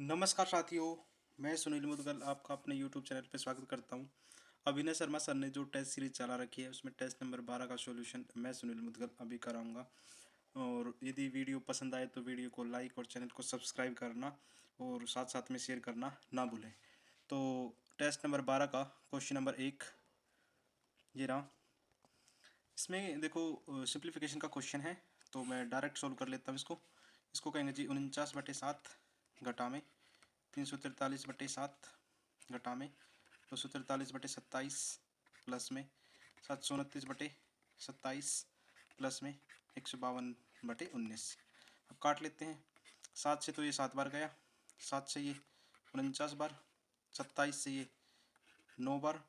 नमस्कार साथियों, मैं सुनील मुदगल आपका अपने YouTube चैनल पर स्वागत करता हूं। अभिनय शर्मा सर ने जो टेस्ट सीरीज चला रखी है उसमें टेस्ट नंबर 12 का सॉल्यूशन मैं सुनील मुदगल अभी कराऊंगा। और यदि वीडियो पसंद आए तो वीडियो को लाइक और चैनल को सब्सक्राइब करना और साथ साथ में शेयर करना ना भूलें। तो टेस्ट नंबर 12 का क्वेश्चन नंबर 1 ये रहा। इसमें देखो सिंप्लीफिकेशन का क्वेश्चन है, तो मैं डायरेक्ट सोल्व कर लेता हूँ इसको। इसको कहेंगे जी 49/7 घटा में 343/7 घटा में 243/27 प्लस में 729/27 प्लस में 152/19। अब काट लेते हैं। 7 से तो ये 7 बार गया, 7 से ये 49 बार, 27 से ये 9 बार,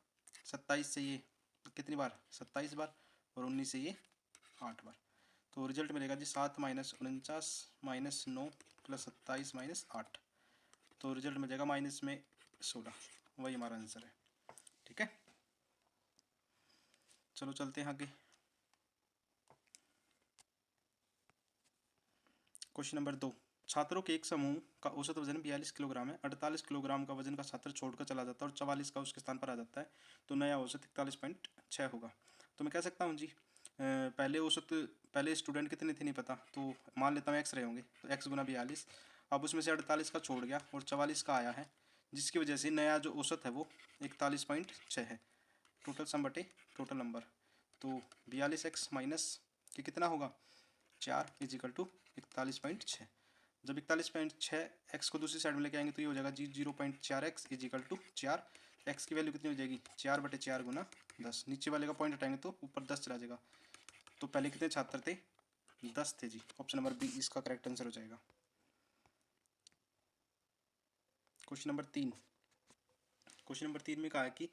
27 से ये कितनी बार 27 बार और 19 से ये 8 बार। तो रिजल्ट मिलेगा जी 7 - 49 - 9 + 27 - 8। तो रिजल्ट मिल जाएगा माइनस में 16। वही हमारा आंसर है। ठीक है, चलो चलते हैं आगे। Question number 2। छात्रों के एक समूह का औसत वजन 42 किलोग्राम है। 48 किलोग्राम का वजन का छात्र छोड़कर चला जाता है और 44 का उसके स्थान पर आ जाता है, तो नया औसत 41.6 होगा। तो मैं कह सकता हूँ जी पहले स्टूडेंट कितने थे नहीं पता, तो मान लेता हूँ एक्स रहे होंगे, तो एक्स गुना 42। अब उसमें से 48 का छोड़ गया और 44 का आया है, जिसकी वजह से नया जो औसत है वो 41.6 है। टोटल सम बटे टोटल नंबर, तो 42x माइनस कि कितना होगा 4 इजिकल टू 41.6। जब 41.6 एक्स को दूसरी साइड में लेके आएंगे तो ये हो जाएगा जी 0.4x इजिकल टू 4। एक्स की वैल्यू कितनी हो जाएगी 4/4 गुना 10। नीचे वाले का पॉइंट हटाएंगे तो ऊपर 10 चला जाएगा। तो पहले कितने छात्र थे 10 थे जी। ऑप्शन नंबर बी इसका करेक्ट आंसर हो जाएगा। Question number 3। क्वेश्चन नंबर 3 में कहा है कि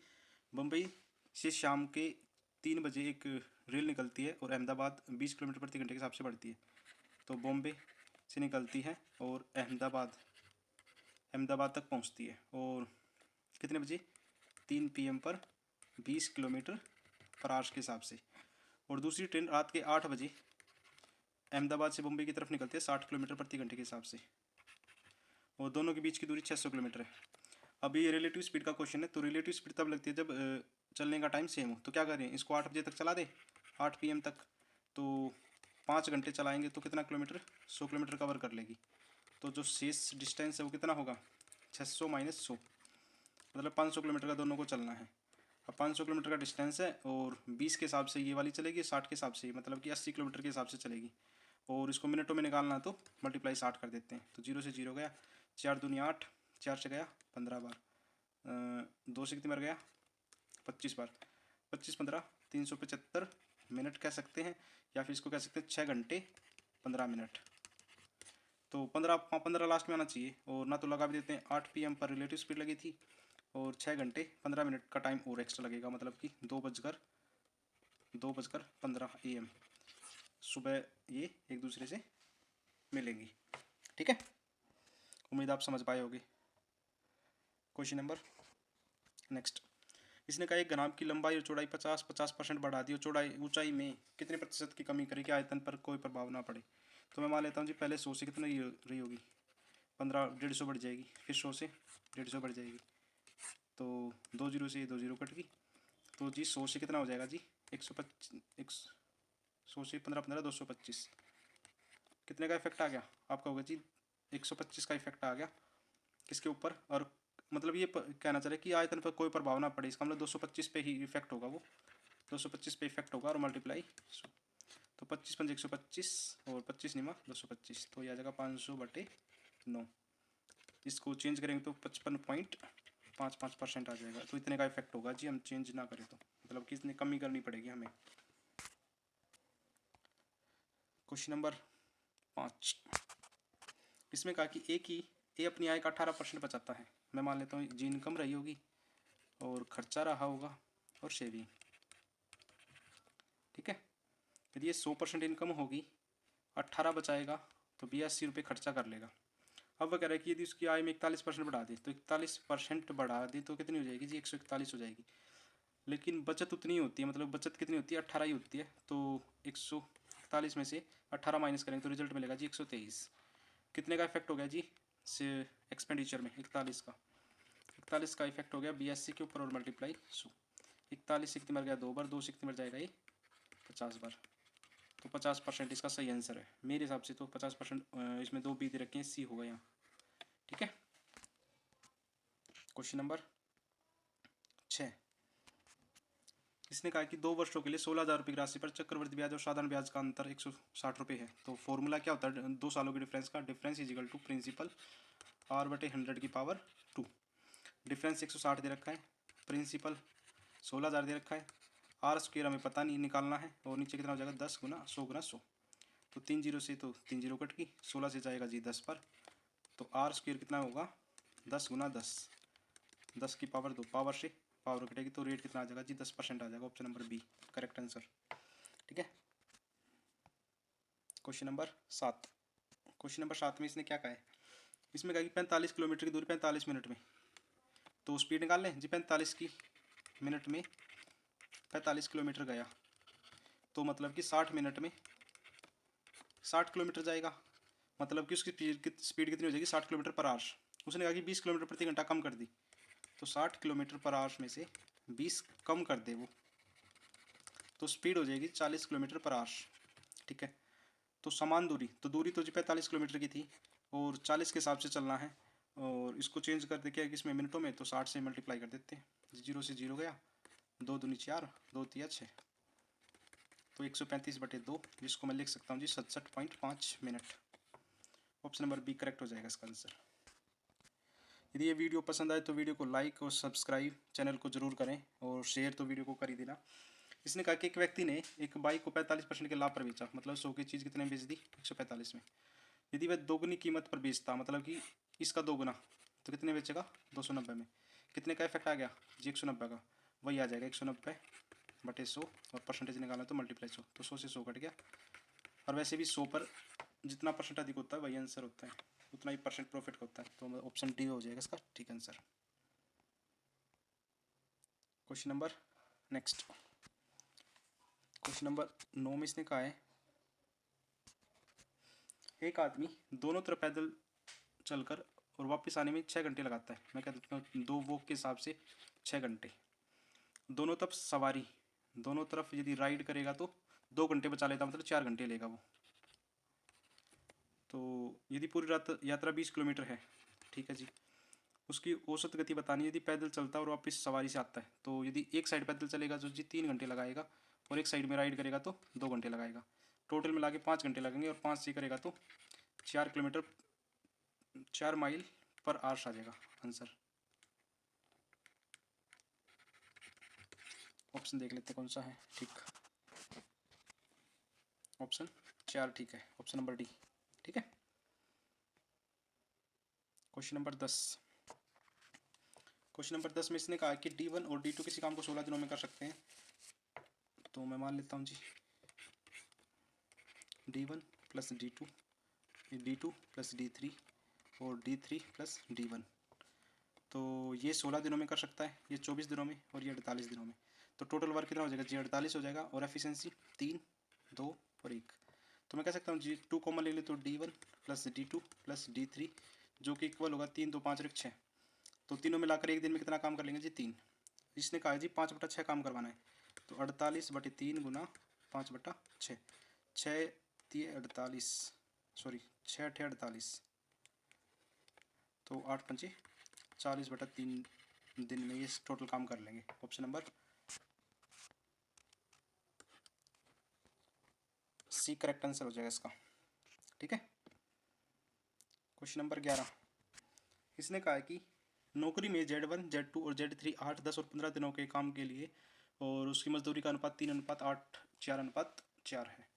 मुंबई से शाम के 3 बजे एक रेल निकलती है और अहमदाबाद 20 किलोमीटर प्रति घंटे के हिसाब से बढ़ती है। तो बॉम्बे से निकलती है और अहमदाबाद तक पहुंचती है और कितने बजे 3 PM पर 20 किलोमीटर पर आवर्स के हिसाब से। और दूसरी ट्रेन रात के 8 बजे अहमदाबाद से मुंबई की तरफ निकलती है 60 किलोमीटर प्रति घंटे के हिसाब से, और दोनों के बीच की दूरी 600 किलोमीटर है। अभी ये रिलेटिव स्पीड का क्वेश्चन है, तो रिलेटिव स्पीड तब लगती है जब चलने का टाइम सेम हो। तो क्या करें, इसको 8 बजे तक चला दें, 8 PM तक, तो 5 घंटे चलाएंगे तो कितना किलोमीटर 100 किलोमीटर कवर कर लेगी। तो जो शेष डिस्टेंस है वो कितना होगा 600 - 100, मतलब 500 किलोमीटर का दोनों को चलना है। अब 500 किलोमीटर का डिस्टेंस है और 20 के हिसाब से ये वाली चलेगी, 60 के हिसाब से मतलब कि 80 किलोमीटर के हिसाब से चलेगी। और इसको मिनटों में निकालना तो मल्टीप्लाई 60 कर देते हैं। तो 0 से 0 गया, 4 दूनी 8, 4 से गया 15 बार, 2 से कितनी बार गया 25 बार, 25 15 375 मिनट कह सकते हैं, या फिर इसको कह सकते हैं 6 घंटे 15 मिनट। तो 15 लास्ट में आना चाहिए, और ना तो लगा भी देते हैं 8 PM पर रिलेटिव स्पीड लगी थी और 6 घंटे 15 मिनट का टाइम और एक्स्ट्रा लगेगा, मतलब कि 2:15 AM सुबह ये एक दूसरे से मिलेंगी। ठीक है, उम्मीद आप समझ पाए होगे। Question number next. इसने कहा एक घनाभ की लंबाई और चौड़ाई 50% बढ़ा दी और चौड़ाई ऊंचाई में कितने प्रतिशत की कमी करी कि आयतन पर कोई प्रभाव ना पड़े। तो मैं मान लेता हूँ जी पहले 100 से कितना रही होगी 15 150 बढ़ जाएगी, फिर 100 से 150 बढ़ जाएगी, तो 2 जीरो से 2 जीरो कट गई। तो जी 100 से कितना हो जाएगा जी 125, 100 से 15 15 225, कितने का इफेक्ट आ गया आपका होगा जी 125 का इफेक्ट आ गया किसके ऊपर। और मतलब ये कहना चाह रहे कि आयतन पर कोई प्रभाव ना पड़े, इसका मतलब 225 पे ही इफेक्ट होगा, वो 225 पे इफेक्ट होगा और मल्टीप्लाई। तो 25 पंज 125 और 25 निमा 225, तो यह आ जाएगा 500/9। इसको चेंज करेंगे तो 55.55% आ जाएगा। तो इतने का इफेक्ट होगा जी, हम चेंज ना करें तो, मतलब कि इतनी कमी करनी पड़ेगी हमें। Question number 5। इसमें कहा कि ए अपनी आय का 18% बचाता है। मैं मान लेता हूँ जी इनकम रही होगी और खर्चा रहा होगा और सेविंग। ठीक है, यदि ये 100% इनकम होगी 18 बचाएगा तो 82 रुपये खर्चा कर लेगा। अब वह कह रहा है कि यदि उसकी आय में 41% बढ़ा दे, तो 41% बढ़ा दी तो कितनी हो जाएगी जी 141 हो जाएगी। लेकिन बचत उतनी होती है, मतलब बचत कितनी होती है 18 ही होती है, तो 141 में से 18 माइनस करेंगे तो रिजल्ट मिलेगा जी 123। कितने का इफेक्ट हो गया जी से एक्सपेंडिचर में 41 का इफेक्ट हो गया 82 के ऊपर और मल्टीप्लाई 100। 41 से कितनी बार गया 2 बार, 2 से कितनी बार जाएगा ये 50 बार। तो 50% इसका सही आंसर है मेरे हिसाब से। तो 50% इसमें 2 बी दे रखे हैं, सी होगा यहाँ। ठीक है। क्वेश्चन नंबर 6, इसने कहा कि 2 वर्षों के लिए 16,000 रुपये की राशि पर चक्रवृद्धि ब्याज और साधारण ब्याज का अंतर 160 रुपये है। तो फॉर्मूला क्या होता है 2 सालों के डिफरेंस का? Difference is equal to principal r/100 की पावर 2। डिफरेंस 160 दे रखा है, प्रिंसिपल 16,000 दे रखा है, आर स्क्वायर हमें पता नहीं निकालना है, और नीचे कितना हो जाएगा 10 गुना 100 गुना 100। तो 3 जीरो से तो 3 जीरो कट गई, 16 से जाएगा जी 10 पर, तो आर स्क्वायर कितना होगा 10 गुना 10, 10 की पावर 2, पावर से पावर कटेगी तो रेट कितना आ जाएगा जी 10% आ जाएगा। Option number B correct answer. ठीक है। क्वेश्चन नंबर 7, क्वेश्चन नंबर 7 में इसने क्या कहा है? इसमें कहा कि 45 किलोमीटर की दूरी 45 मिनट में, तो स्पीड निकाल लें जी। 45 की मिनट में 45 किलोमीटर गया, तो मतलब कि 60 मिनट में 60 किलोमीटर जाएगा, मतलब कि उसकी स्पीड कितनी हो जाएगी 60 किलोमीटर पर आवर। उसने कहा कि 20 किलोमीटर प्रति घंटा कम कर दी, तो 60 किलोमीटर पर आवर में से 20 कम कर दे वो, तो स्पीड हो जाएगी 40 किलोमीटर पर आवर। ठीक है। तो समान दूरी, तो दूरी तो जी 45 किलोमीटर की थी और 40 के हिसाब से चलना है, और इसको चेंज कर दे क्या है इसमें मिनटों में, तो 60 से मल्टीप्लाई कर देते हैं। 0 से 0 गया, 2 दूनी 4, 2 तिया 6, तो 135/2, जिसको मैं लिख सकता हूँ जी 67.5 minute. Option number B correct हो जाएगा इसका आंसर। यदि ये वीडियो पसंद आए तो वीडियो को लाइक और सब्सक्राइब चैनल को जरूर करें, और शेयर तो वीडियो को कर ही देना। इसने कहा कि एक व्यक्ति ने एक बाइक को 45% के लाभ पर बेचा, मतलब 100 की चीज़ कितने में बेच दी 145 में। यदि वह दोगुनी कीमत पर बेचता, मतलब कि इसका दोगुना, तो कितने बेचेगा 290 में। कितने का इफेक्ट आ गया जी 190 का, वही आ जाएगा 190/100, और परसेंटेज निकालना तो मल्टीप्लाई 100, तो 100 से 100 कट गया। और वैसे भी 100 पर जितना परसेंट अधिक होता है वही आंसर होता है, उतना ही परसेंट प्रॉफिट का होता है, तो ऑप्शन डी हो जाएगा इसका ठीक answer. Question number next, question number 9 में इसने कहा है एक आदमी दोनों तरफ पैदल चलकर और वापस आने में 6 घंटे लगाता है। मैं कह देता हूँ 2 वॉक के हिसाब से 6 घंटे। दोनों तरफ सवारी, दोनों तरफ यदि राइड करेगा तो 2 घंटे बचा लेता, मतलब 4 घंटे लेगा वो। तो यदि पूरी रात यात्रा 20 किलोमीटर है, ठीक है जी, उसकी औसत गति बतानी है। यदि पैदल चलता है और वापस सवारी से आता है, तो यदि एक साइड पैदल चलेगा तो जी 3 घंटे लगाएगा, और एक साइड में राइड करेगा तो 2 घंटे लगाएगा। टोटल मिला के 5 घंटे लगेंगे, और 5 से करेगा तो 4 किलोमीटर 4 माइल पर आवर्स आ जाएगा आंसर। ऑप्शन देख लेते हैं कौन सा है ठीक। ऑप्शन 4 ठीक है, ऑप्शन नंबर डी। ठीक है। क्वेश्चन नंबर 10, क्वेश्चन नंबर 10 में इसने कहा कि D1 और D2 किसी काम को 16 दिनों में कर सकते हैं। तो मैं मान लेता हूँ जी D1 plus D2, D2 plus D3 और D3 प्लस D1, तो ये 16 दिनों में कर सकता है, ये 24 दिनों में और ये 48 दिनों में। तो टोटल वर्क कितना हो जाएगा जी 48 हो जाएगा, और एफिशिएंसी 3, 2 और 1। तो मैं कह सकता हूँ जी 2 कॉमन ले ले तो D1 plus D2 plus D3, जो कि इक्वल होगा 3 2 5 और 6। तो तीनों मिलाकर एक दिन में कितना काम कर लेंगे जी 3। इसने कहा जी 5/6 काम करवाना है, तो 48/3 गुना 5/6, 6 3 48, सॉरी 6 8 48, तो 8 5 40/3 दिन में ये टोटल काम कर लेंगे। Option number C correct answer हो जाएगा इसका। ठीक है। क्वेश्चन नंबर 11, इसने कहा है कि नौकरी में Z1 Z2 और Z3 8 10 और 15 दिनों के काम के लिए, और उसकी मजदूरी का अनुपात 3:8 4:4 है।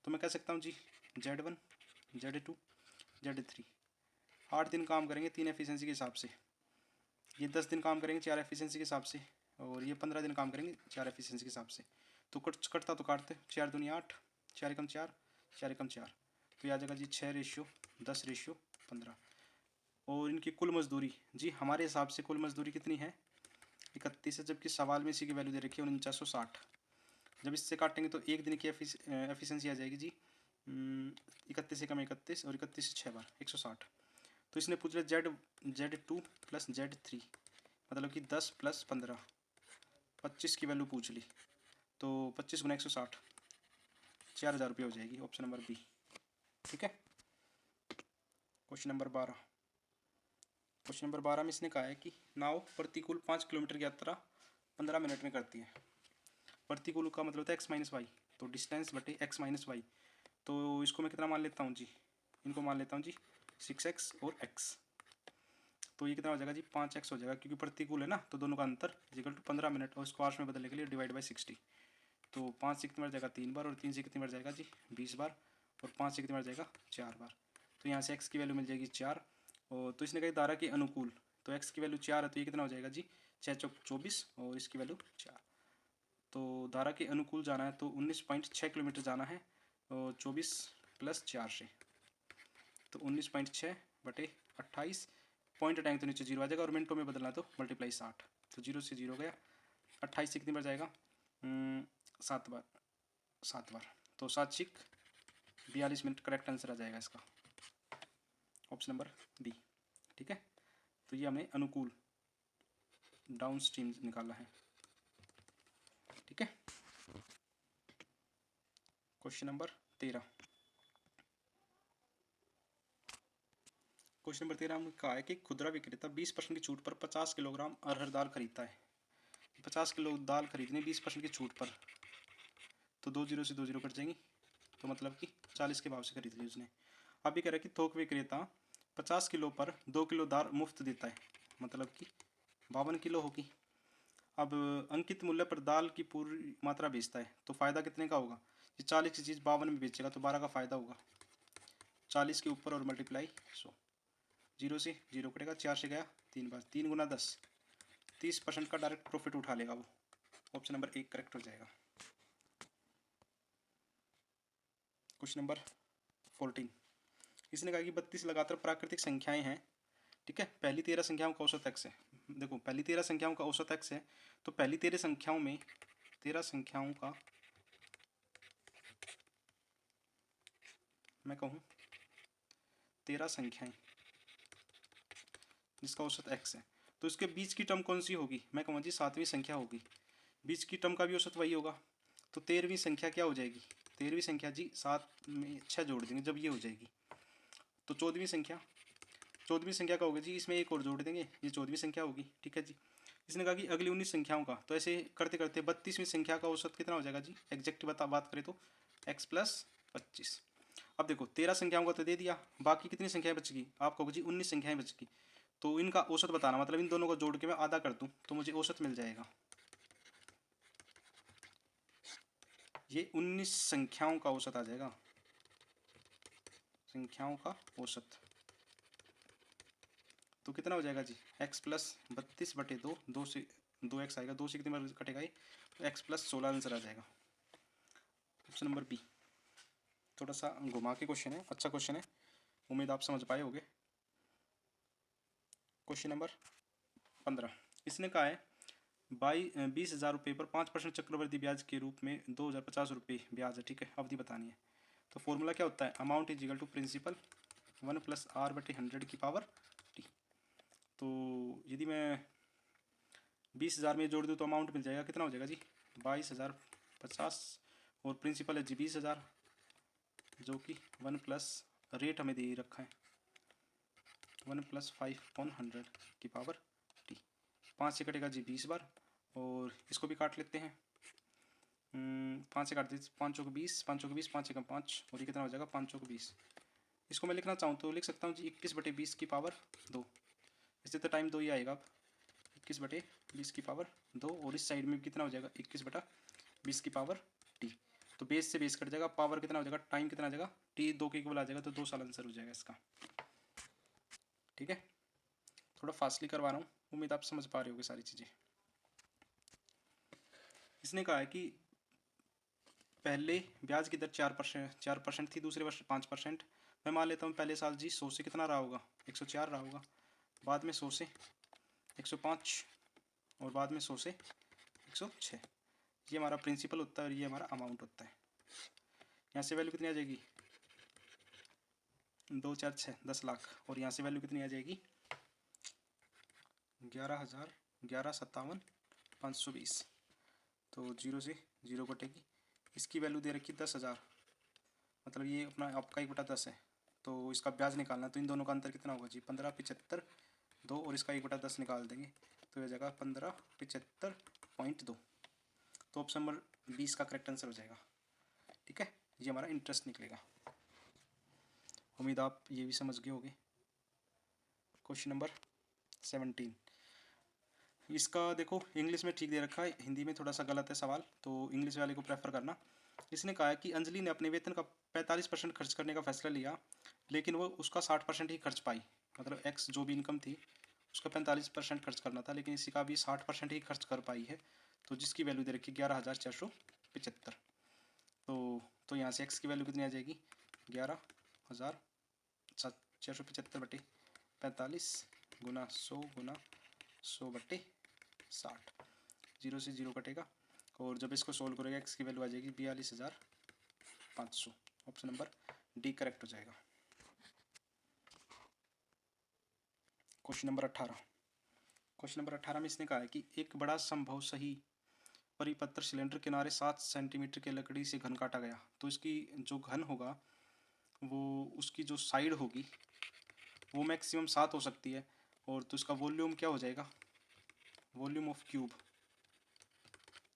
तो मैं कह सकता हूँ जी Z1 Z2 Z3 8 दिन काम करेंगे 3 एफिशिएंसी के हिसाब से, ये 10 दिन काम करेंगे 4 एफिशिएंसी के हिसाब से, और ये 15 दिन काम करेंगे 4 एफिशिएंसी के हिसाब से। तो कटता तो काटते, 4 दूनी 8, 4 एकम 4, 4 एकम 4, तो ये आ जाएगा जी 6:10:15। और इनकी कुल मजदूरी जी हमारे हिसाब से कुल मजदूरी कितनी है 31 है, जबकि सवाल में इसी की वैल्यू दे रखी है 4960। जब इससे काटेंगे तो एक दिन की एफिशिएंसी आ जाएगी जी 31 से कम 31, और 31 से 6 बार 160। तो इसने पूछ लिया Z2 प्लस Z3, मतलब कि 10 प्लस 15, 25 की वैल्यू पूछ ली। तो 25 गुना 160, 4000 रुपये हो जाएगी, ऑप्शन नंबर बी। ठीक है। Question number 12। क्वेश्चन नंबर 12 में इसने कहा है कि नाव प्रतिकूल 5 किलोमीटर की यात्रा 15 मिनट में करती है। प्रतिकूल का मतलब होता है एक्स माइनस वाई, तो डिस्टेंस बटे एक्स माइनस वाई। तो इसको मैं कितना मान लेता हूँ जी, इनको मान लेता हूँ जी 6x और x। तो ये कितना हो जाएगा जी 5x हो जाएगा, क्योंकि प्रतिकूल है ना, तो दोनों का अंतर इक्वल टू 15 मिनट, और इसको आवर्स में बदलने के लिए डिवाइड बाई 60। तो 5 से कितनी बार जाएगा 3 बार, और 3 से कितनी बार जाएगा जी 20 बार, और 5 से कितनी बार जाएगा 4 बार। तो यहाँ से x की वैल्यू मिल जाएगी 4। और तो इसने कहा धारा के अनुकूल, तो x की वैल्यू 4 है, तो ये कितना हो जाएगा जी 6 चौक 24, और इसकी वैल्यू 4। तो धारा के अनुकूल जाना है तो 19.6 किलोमीटर जाना है, और 24 प्लस 4 से, तो 19.6 बटे 28, पॉइंट हटाएंगे तो नीचे 0 आ जाएगा, और मिनटों में बदलना है तो मल्टीप्लाई 60, तो 0 से 0 गया। 28 से कितनी बार जाएगा 7 बार, 7 बार, तो 7 छिक 42 मिनट करेक्ट आंसर आ जाएगा इसका, ऑप्शन नंबर बी। ठीक है। तो ये हमने अनुकूल डाउन स्ट्रीम निकाला है। ठीक है। Question number 13। क्वेश्चन नंबर 13 में कहा है कि खुदरा विक्रेता 20% की छूट पर 50 किलोग्राम अरहर दाल खरीदता है। 50 किलो दाल खरीदने 20% की छूट पर, तो 2 जीरो से 2 जीरो कट जाएंगी, तो मतलब कि 40 के भाव से खरीद ली उसने। अब ये कह रहा है कि थोक विक्रेता 50 किलो पर 2 किलो दाल मुफ्त देता है, मतलब कि 52 किलो होगी। अब अंकित मूल्य पर दाल की पूरी मात्रा बेचता है, तो फ़ायदा कितने का होगा, ये 40 की चीज़ 52 में बेचेगा तो 12 का फ़ायदा होगा। 40 के ऊपर और मल्टीप्लाई 100, 0 से 0 कटेगा, 4 से गया 3 बार, 3 गुना 10, 30% का डायरेक्ट प्रॉफिट उठा लेगा वो, ऑप्शन नंबर 1 करेक्ट हो जाएगा। Question number 14। इसने कहा कि 32 लगातार प्राकृतिक संख्याएं हैं। ठीक है। पहली 13 संख्याओं का औसत x है। देखो पहली 13 संख्याओं का औसत x है, तो पहली 13 संख्याओं में 13 संख्याओं का मैं कहूँ 13 संख्याएं जिसका औसत x है, तो इसके बीच की टर्म कौन सी होगी, मैं कहूँ जी 7वीं संख्या होगी। बीच की टर्म का भी औसत वही होगा, तो 13वीं संख्या क्या हो जाएगी, 13वीं संख्या जी 7 में 6 जोड़ देंगे जब ये हो जाएगी, तो 14वीं संख्या, 14वीं संख्या का होगा जी, इसमें एक और जोड़ देंगे, ये 14वीं संख्या होगी। ठीक है जी। इसने कहा कि अगली 19 संख्याओं का, तो ऐसे करते करते 32वीं संख्या का औसत कितना हो जाएगा जी, एग्जैक्ट बात करें तो x प्लस 25। अब देखो 13 संख्याओं का तो दे दिया, बाकी कितनी संख्याएं बचगी, आप कहोगे जी 19 संख्याएं बचगी, तो इनका औसत बताना, मतलब इन दोनों को जोड़ के मैं आधा कर दूं तो मुझे औसत मिल जाएगा। ये 19 संख्याओं का औसत आ जाएगा, संख्याओं का औसत, तो कितना हो जाएगा जी x प्लस 32 बटे 2, 2 से 2x आएगा, 2 से कितनी बार कटेगा ये, तो x प्लस 16 आंसर आ जाएगा, ऑप्शन नंबर बी। थोड़ा सा घुमा के क्वेश्चन है, अच्छा क्वेश्चन है, उम्मीद आप समझ पाए होंगे। Question number 15। इसने कहा है 20,000 रुपये पर 5% चक्रवृद्धि ब्याज के रूप में 2,050 रुपये ब्याज है। ठीक है। अवधि बतानी है, तो फॉर्मूला क्या होता है, amount is equal to principal 1 plus R बटे 100 की पावर टी। तो यदि मैं 20,000 में जोड़ दूँ तो अमाउंट मिल जाएगा, कितना हो जाएगा जी 22,050, और प्रिंसिपल है जी 20,000, जो कि 1 प्लस रेट हमें दे रखा है 1 प्लस 5/100 की पावर टी। 5 से कटेगा जी 20 बार, और इसको भी काट लेते हैं, 5 से काट दीजिए, 5 चौक 20, 5 चौक 20, 5 एकम 5, और ये कितना हो जाएगा 5 चौक 20। इसको मैं लिखना चाहूँ तो लिख सकता हूँ जी 21 बटे 20 की पावर 2, इससे तो टाइम 2 ही आएगा, अब 21 बटे 20 की पावर 2, और इस साइड में कितना हो जाएगा 21 बटा 20 की पावर टी। तो बेस से बेस कट जाएगा, पावर कितना हो जाएगा, टाइम कितना आ जाएगा, टी 2 के इक्वल आ जाएगा, तो 2 साल आंसर हो जाएगा इसका। ठीक है। थोड़ा फास्टली करवा रहा हूँ, उम्मीद आप समझ पा रहे होगे सारी चीज़ें। इसने कहा है कि पहले ब्याज की दर 4% थी, दूसरे वर्ष 5%। मैं मान लेता हूँ पहले साल जी 100 से कितना रहा होगा 104 रहा होगा, बाद में 100 से 105, और बाद में 100 से 106। ये हमारा प्रिंसिपल होता है और ये हमारा अमाउंट होता है। यहाँ से वैल्यू कितनी आ जाएगी, 2 4 6 10 लाख, और यहाँ से वैल्यू कितनी आ जाएगी 11,000, 11,57,520। तो जीरो से जीरो कटेगी। इसकी वैल्यू दे रखी 10,000, मतलब ये अपना आपका 1/10 है। तो इसका ब्याज निकालना, तो इन दोनों का अंतर कितना होगा जी 15,75 2, और इसका 1/10 निकाल देंगे तो यह जगह 15,75.2। तो ऑप्शन नंबर 20 का करेक्ट आंसर हो जाएगा। ठीक है, ये हमारा इंटरेस्ट निकलेगा। उम्मीद आप ये भी समझ गए होंगे। क्वेश्चन नंबर 17, इसका देखो इंग्लिश में ठीक दे रखा है, हिंदी में थोड़ा सा गलत है सवाल, तो इंग्लिश वाले को प्रेफर करना। इसने कहा है कि अंजलि ने अपने वेतन का 45% खर्च करने का फैसला लिया, लेकिन वो उसका 60% ही खर्च पाई। मतलब एक्स जो भी इनकम थी उसका 45% खर्च करना था, लेकिन इसी का भी 60% ही खर्च कर पाई है। तो जिसकी वैल्यू दे रखी 11,475। तो यहाँ से एक्स की वैल्यू कितनी आ जाएगी 11,475 बटे 45 गुना 100 गुना 100/60। जीरो से जीरो कटेगा, और जब इसको सोल्व करेगा एक्स की वैल्यू आ जाएगी 42,500। ऑप्शन नंबर डी करेक्ट हो जाएगा। क्वेश्चन नंबर 18, क्वेश्चन नंबर 18 में इसने कहा है कि एक बड़ा संभव सही परिपत्र सिलेंडर किनारे 7 सेंटीमीटर के लकड़ी से घन काटा गया। तो इसकी जो घन होगा वो उसकी जो साइड होगी वो मैक्सिमम 7 हो सकती है, और तो इसका वॉल्यूम क्या हो जाएगा वॉल्यूम ऑफ क्यूब,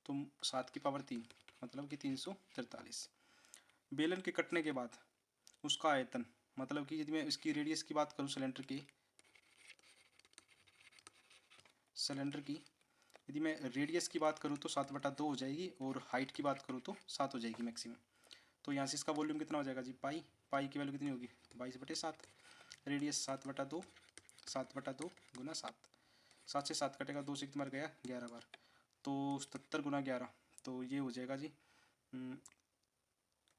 तो 7 की पावर 3 मतलब कि 343। बेलन के कटने के बाद उसका आयतन, मतलब कि यदि मैं इसकी रेडियस की बात करूं सिलेंडर की यदि मैं रेडियस की बात करूं तो 7/2 हो जाएगी, और हाइट की बात करूं तो 7 हो जाएगी मैक्सिमम। तो यहाँ से इसका वॉल्यूम कितना हो जाएगा जी पाई की वैल्यू कितनी होगी 22/7, रेडियस 7/2, 7/2 गुना 7, 7 से 7 कटेगा, 2 से मार गया 11 बार, तो 77 गुना 11, तो ये हो जाएगा जी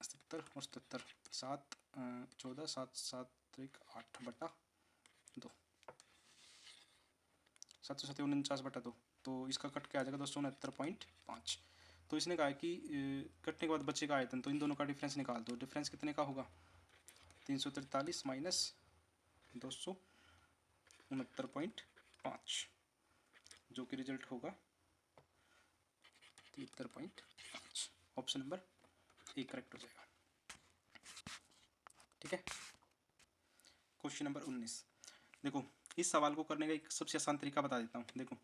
77 और 77, 7 14 7 7 8/2, 749/2, तो इसका कट के आ जाएगा 269.5। तो इसने कहा कि कटने के बाद बचेगा आयतन, तो इन दोनों का डिफरेंस निकाल दो। डिफरेंस कितने का होगा 343 माइनस 269.5, जो कि रिजल्ट होगा 73.5। ऑप्शन नंबर ए करेक्ट हो जाएगा। ठीक है, क्वेश्चन नंबर 19, देखो इस सवाल को करने का एक सबसे आसान तरीका बता देता हूँ। देखो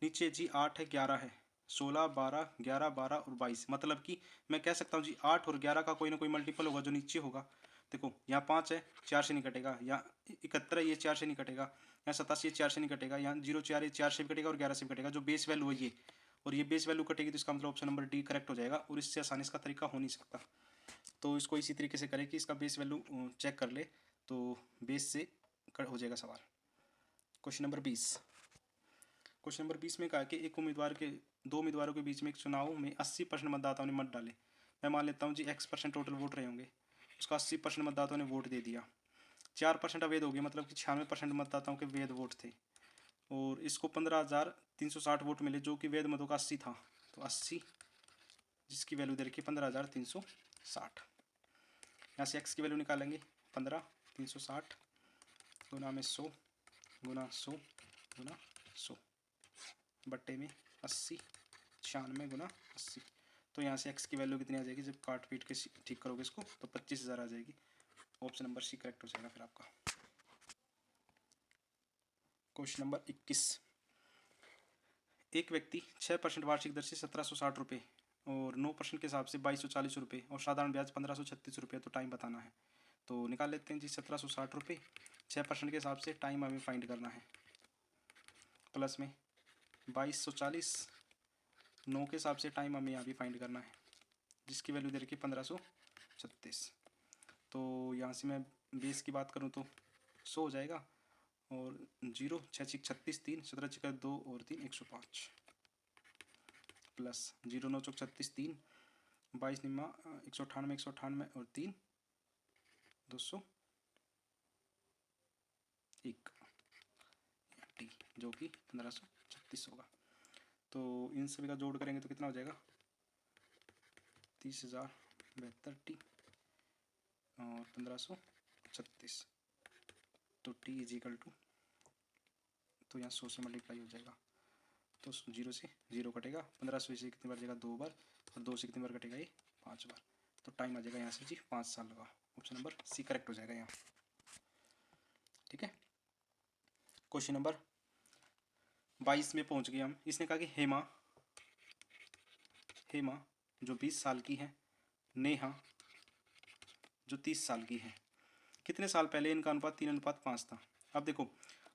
नीचे जी 8 है 11 है 16 12 11 12 और 22, मतलब कि मैं कह सकता हूँ जी 8 और 11 का कोई ना कोई मल्टीपल होगा जो नीचे होगा। देखो यहाँ 5 है 4 से नहीं कटेगा, यहाँ 71 है ये 4 से नहीं कटेगा, यहाँ 87 4 से नहीं कटेगा, यहाँ 0 4 ये 4 से भी कटेगा और 11 से भी कटेगा। जो बेस वैल्यू है ये, और ये बेस वैल्यू कटेगी, तो इसका मतलब ऑप्शन नंबर डी करेक्ट हो जाएगा, और इससे आसानी इसका तरीका हो नहीं सकता। तो इसको इसी तरीके से करें कि इसका बेस वैल्यू चेक कर ले, तो बेस से हो जाएगा सवाल। क्वेश्चन नंबर 20, क्वेश्चन नंबर 20 में कहा कि दो उम्मीदवारों के बीच में एक चुनाव में 80% मतदाताओं ने मत डाले। मैं मान लेता हूँ जी x% टोटल वोट रहे होंगे, उसका 80% मतदाताओं ने वोट दे दिया, 4% अवैध हो गया, मतलब कि 96% मतदाताओं के वैध वोट थे, और इसको 15,360 वोट मिले, जो कि वैध मतों का 80 था, तो 80 जिसकी वैल्यू दे रखी 15,360। यहाँ से x की वैल्यू निकालेंगे 15,360 गुना में 100 गुना 100 गुना 100 बट्टे में 80, 96 गुना 80। तो यहाँ से x की वैल्यू कितनी आ जाएगी, जब काट पीट के ठीक करोगे इसको तो 25,000 आ जाएगी। ऑप्शन नंबर सी करेक्ट हो जाएगा फिर आपका। क्वेश्चन नंबर 21, एक व्यक्ति 6% वार्षिक दर से 1760 रुपये और 9% के हिसाब से 2240 रुपये और साधारण ब्याज 1536 रुपये, तो टाइम बताना है। तो निकाल लेते हैं जी 1760 रुपये 6% के हिसाब से, टाइम हमें फाइंड करना है, प्लस में 2240 9 के हिसाब से टाइम हमें यहाँ भी फाइंड करना है, जिसकी वैल्यू दे रखी 1536। तो यहाँ से मैं बेस की बात करूँ तो 100 हो जाएगा, और 0 6 6 36 3 17 6 2 और 3 105, प्लस 0 9 चौक 36 3 22 निम्मा 198 198 और 3 201 टी, जो कि 1536 होगा। तो इन सभी का जोड़ करेंगे तो कितना हो जाएगा 30,072 टी और 1536। तो टी इज इक्वल टू, तो यहाँ 100 से मल्टीप्लाई हो जाएगा, तो 0 से 0 कटेगा, 1500 से कितनी बार जाएगा 2 बार, और 2 से कितनी बार कटेगा ये 5 बार, तो टाइम आ जाएगा यहाँ से जी 5 साल का। ऑप्शन नंबर सी करेक्ट हो जाएगा यहाँ। ठीक है, क्वेश्चन नंबर 22 में पहुँच गए हम। इसने कहा कि हेमा जो 20 साल की है, नेहा जो 30 साल की है, कितने साल पहले इनका अनुपात 3:5 था। अब देखो,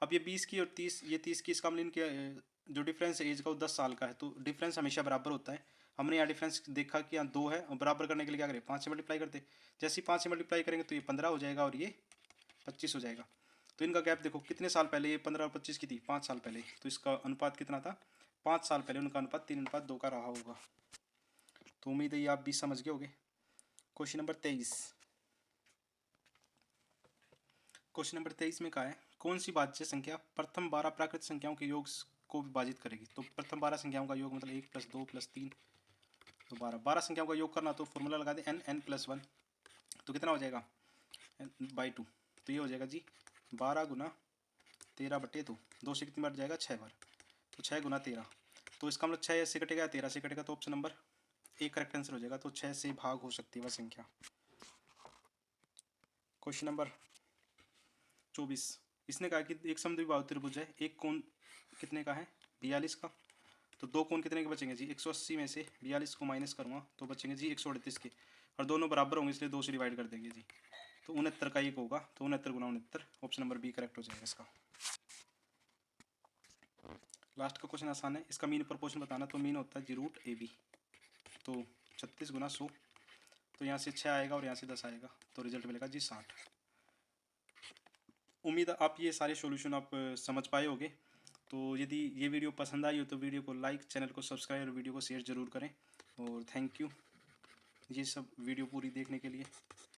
अब ये 20 की और 30, ये 30 की, इसका मतलब इनके जो डिफरेंस है एज का वो 10 साल का है, तो डिफरेंस हमेशा बराबर होता है। हमने यहाँ डिफरेंस देखा कि यहाँ 2 है, और बराबर करने के लिए क्या करें 5 से मल्टीप्लाई करते, जैसे ही 5 से मल्टीप्लाई करेंगे तो ये 15 हो जाएगा और ये 25 हो जाएगा। तो इनका गैप देखो कितने साल पहले, ये 15 और 25 की थी 5 साल पहले, तो इसका अनुपात कितना था 5 साल पहले उनका अनुपात 3:2 का रहा होगा। तो उम्मीद है ये आप भी समझ गए होंगे। क्वेश्चन नंबर 23, क्वेश्चन नंबर 23 में कहा है कौन सी भाज्य संख्या प्रथम 12 प्राकृत संख्याओं के योग को विभाजित करेगी। तो प्रथम 12 संख्याओं का योग मतलब 1 + 2 + 3, तो 12 संख्याओं का योग करना, तो फॉर्मूला लगा दे n+1, तो कितना हो जाएगा n/2, तो ये हो जाएगा जी 12 × 13/2, 2 से कितनी बार जाएगा 6 बार, तो 6 × 13, तो इसका मतलब 6 से कटेगा 13 से कटेगा, तो option number A correct answer हो जाएगा। तो 6 से भाग हो सकती है वह संख्या। क्वेश्चन नंबर 24, इसने कहा कि एक समद्विबाहु त्रिभुज है, एक कोण कितने का है 42 का, तो 2 कोण कितने के बचेंगे जी 180 में से 42 को माइनस करूँगा तो बचेंगे जी 138 के, और दोनों बराबर होंगे इसलिए 2 से डिवाइड कर देंगे जी, तो 69 का एक होगा, तो 69 × 69, ऑप्शन नंबर बी करेक्ट हो जाएगा इसका। लास्ट का क्वेश्चन आसान है, इसका मीन प्रोपोर्शन बताना, तो मीन होता है जी √AB, तो 36 × 100, तो यहाँ से 6 आएगा और यहाँ से 10 आएगा, तो रिजल्ट मिलेगा जी 60। उम्मीद है आप ये सारे सॉल्यूशन आप समझ पाए होंगे। तो यदि ये वीडियो पसंद आई हो तो वीडियो को लाइक, चैनल को सब्सक्राइब और वीडियो को शेयर ज़रूर करें, और थैंक यू ये सब वीडियो पूरी देखने के लिए।